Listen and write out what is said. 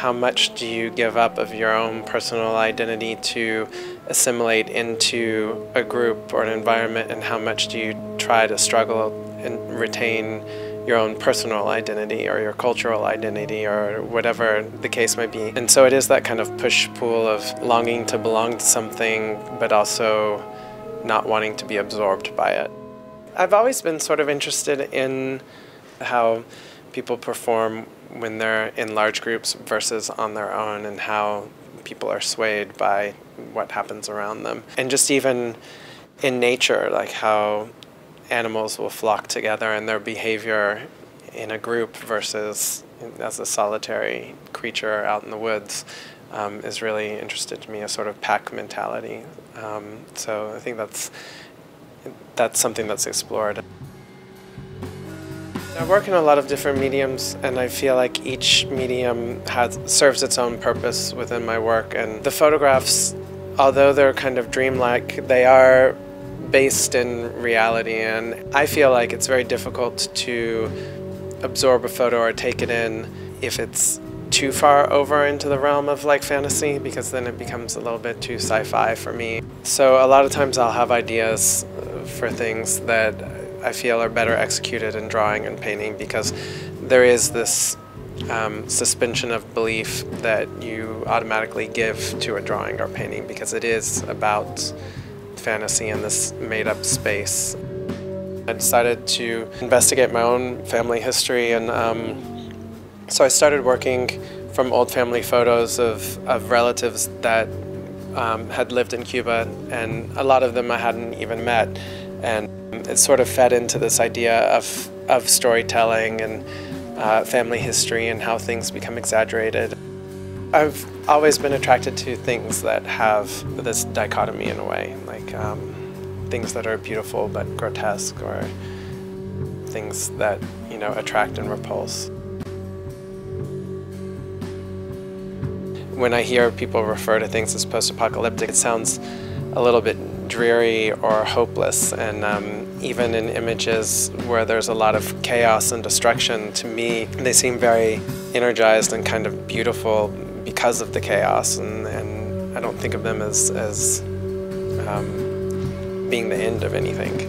how much do you give up of your own personal identity to assimilate into a group or an environment, and how much do you try to struggle and retain your own personal identity or your cultural identity or whatever the case might be. And so it is that kind of push-pull of longing to belong to something but also not wanting to be absorbed by it. I've always been sort of interested in how people perform when they're in large groups versus on their own, and how people are swayed by what happens around them. And just even in nature, like how animals will flock together, and their behavior in a group versus as a solitary creature out in the woods is really interested to me, a sort of pack mentality. So I think that's something that's explored. I work in a lot of different mediums, and I feel like each medium serves its own purpose within my work. And the photographs, although they're kind of dreamlike, they are based in reality, and I feel like it's very difficult to absorb a photo or take it in if it's too far over into the realm of like fantasy, because then it becomes a little bit too sci-fi for me. So a lot of times I'll have ideas for things that I feel are better executed in drawing and painting, because there is this suspension of belief that you automatically give to a drawing or painting, because it is about fantasy in this made-up space. I decided to investigate my own family history, and so I started working from old family photos of relatives that had lived in Cuba, and a lot of them I hadn't even met, and it sort of fed into this idea of storytelling and family history and how things become exaggerated. I've always been attracted to things that have this dichotomy in a way, like things that are beautiful but grotesque, or things that, you know, attract and repulse. When I hear people refer to things as post-apocalyptic, it sounds a little bit dreary or hopeless, and even in images where there's a lot of chaos and destruction, to me they seem very energized and kind of beautiful because of the chaos, and I don't think of them as being the end of anything.